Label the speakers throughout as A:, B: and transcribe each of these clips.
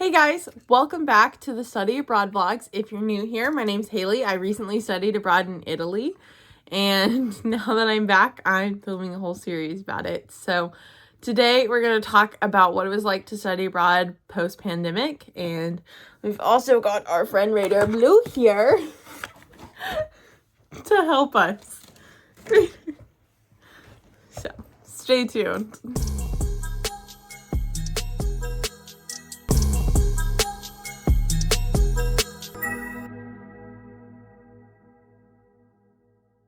A: Hey guys, welcome back to the Study Abroad vlogs. If you're new here, my name's Haley. I recently studied abroad in Italy, and now that I'm back, I'm filming a whole series about it. So today we're going to talk about what it was like to study abroad post-pandemic, and we've also got our friend Radar Blue here to help us. So stay tuned.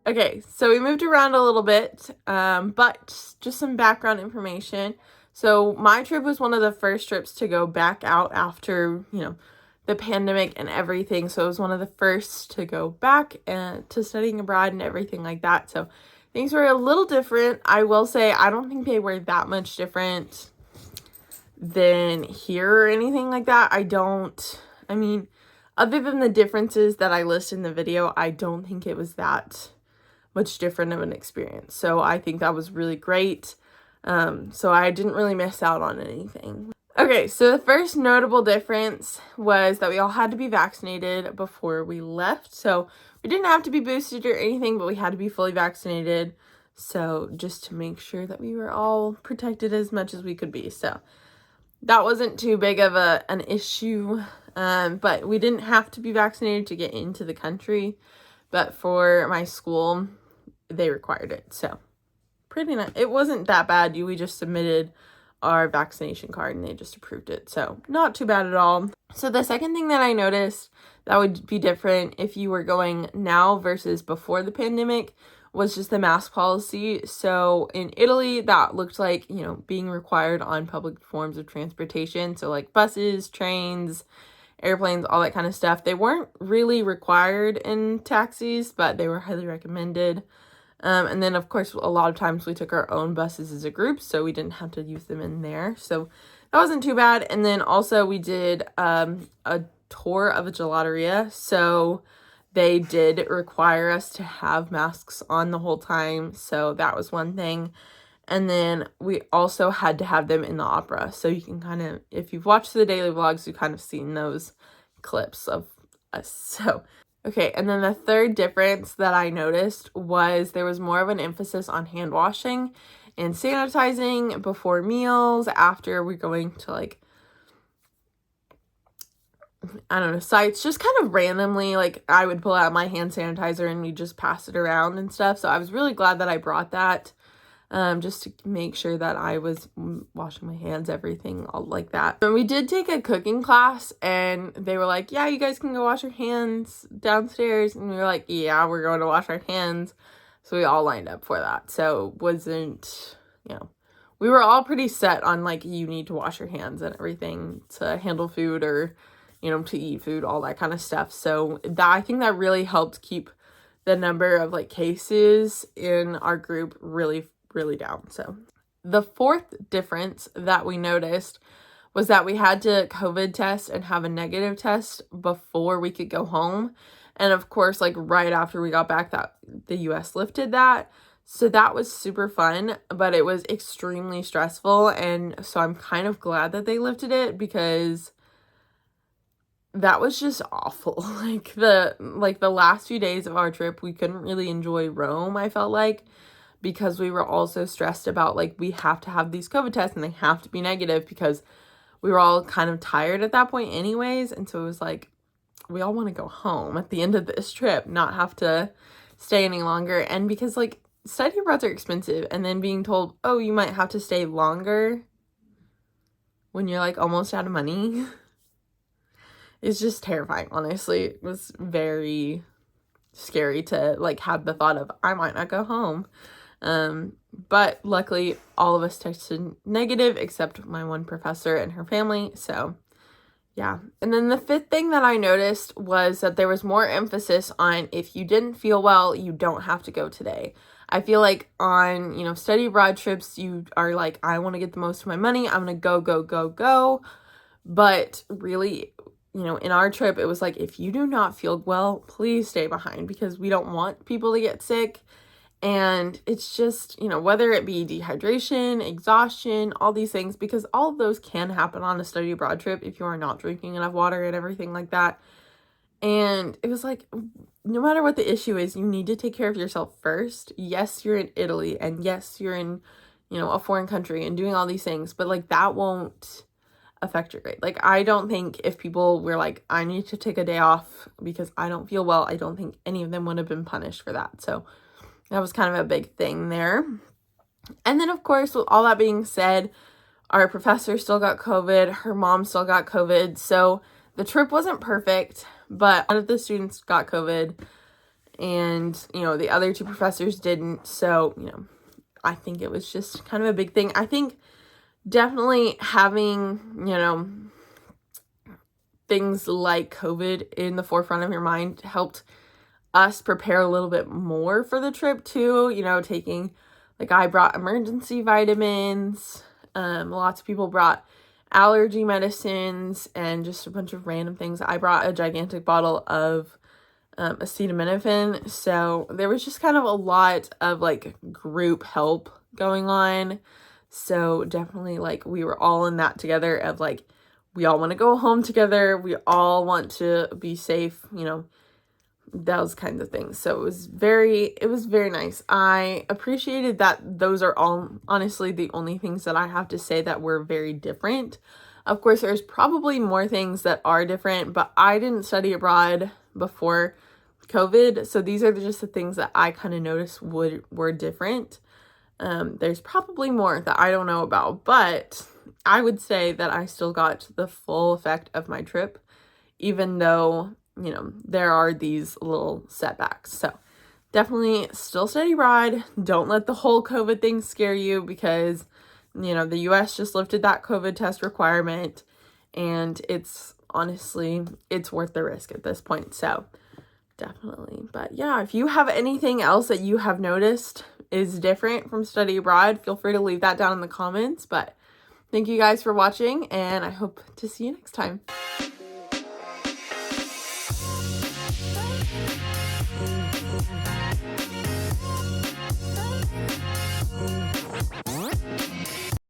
A: Okay, so we moved around a little bit, but just some background information. So my trip was one of the first trips to go back out after, the pandemic and everything. So it was one of the first to go back and to studying abroad and everything like that. So things were a little different. I will say I don't think they were that much different than here or anything like that. Other than the differences that I list in the video, I don't think it was that much different of an experience. So I think that was really great. So I didn't really miss out on anything. Okay, so the first notable difference was that we all had to be vaccinated before we left. So we didn't have to be boosted or anything, but we had to be fully vaccinated. So just to make sure that we were all protected as much as we could be. So that wasn't too big of an issue. But we didn't have to be vaccinated to get into the country. But for my school, they required it. So pretty nice. It wasn't that bad. We just submitted our vaccination card and they just approved it. So not too bad at all. So the second thing that I noticed that would be different if you were going now versus before the pandemic was just the mask policy. So in Italy, that looked like, being required on public forms of transportation. So like buses, trains, airplanes, all that kind of stuff. They weren't really required in taxis, but they were highly recommended. And then, of course, a lot of times we took our own buses as a group, so we didn't have to use them in there. So that wasn't too bad. And then also we did a tour of a gelateria. So they did require us to have masks on the whole time. So that was one thing. And then we also had to have them in the opera. So you can kind of, if you've watched the daily vlogs, you've kind of seen those clips of us. So, okay. And then the third difference that I noticed was there was more of an emphasis on hand washing and sanitizing before meals, after we're going to sites, just kind of randomly, I would pull out my hand sanitizer and we just pass it around and stuff. So I was really glad that I brought that. Just to make sure that I was washing my hands, everything all like that. And we did take a cooking class and they were like, yeah, you guys can go wash your hands downstairs. And we were like, yeah, we're going to wash our hands. So we all lined up for that. So it wasn't, we were all pretty set on you need to wash your hands and everything to handle food or, to eat food, all that kind of stuff. So I think that really helped keep the number of cases in our group really down. So the fourth difference that we noticed was that we had to COVID test and have a negative test before we could go home. And of course, right after we got back, that the US lifted that. So that was super fun, but it was extremely stressful. And so I'm kind of glad that they lifted it because that was just awful. The last few days of our trip, we couldn't really enjoy Rome, I felt like, because we were also stressed about we have to have these COVID tests and they have to be negative because we were all kind of tired at that point anyways. And so it was we all want to go home at the end of this trip, not have to stay any longer. And because study abroads are expensive, and then being told, oh, you might have to stay longer when you're almost out of money is just terrifying. Honestly, it was very scary to have the thought of I might not go home. But luckily all of us tested negative except my one professor and her family. So yeah. And then the fifth thing that I noticed was that there was more emphasis on if you didn't feel well, you don't have to go today. I feel on, study abroad trips, you are I want to get the most of my money. I'm going to go. But really, in our trip, it was if you do not feel well, please stay behind because we don't want people to get sick. And it's just, whether it be dehydration, exhaustion, all these things, because all of those can happen on a study abroad trip if you are not drinking enough water and everything like that. And it was like, no matter what the issue is, you need to take care of yourself first. Yes, you're in Italy, and yes, you're in, a foreign country and doing all these things, but like that won't affect your grade. Like, I don't think if people were like, I need to take a day off because I don't feel well, I don't think any of them would have been punished for that. So that was kind of a big thing there. And then, of course, with all that being said, our professor still got COVID. Her mom still got COVID. So the trip wasn't perfect, but a lot of the students got COVID. And, the other two professors didn't. So, I think it was just kind of a big thing. I think definitely having, things like COVID in the forefront of your mind helped us prepare a little bit more for the trip too, taking, like, I brought emergency vitamins, lots of people brought allergy medicines and just a bunch of random things. I brought a gigantic bottle of acetaminophen, so there was just kind of a lot of like group help going on. So definitely, like, we were all in that together of like, we all want to go home together, we all want to be safe, those kinds of things. So it was very nice. I appreciated that those are all honestly the only things that I have to say that were very different. Of course, there's probably more things that are different, but I didn't study abroad before COVID, so these are just the things that I kind of noticed were different. There's probably more that I don't know about, but I would say that I still got the full effect of my trip, even though there are these little setbacks. So definitely still study abroad. Don't let the whole COVID thing scare you, because, the US just lifted that COVID test requirement, and it's honestly, it's worth the risk at this point. So definitely. But yeah, if you have anything else that you have noticed is different from study abroad, feel free to leave that down in the comments. But thank you guys for watching, and I hope to see you next time.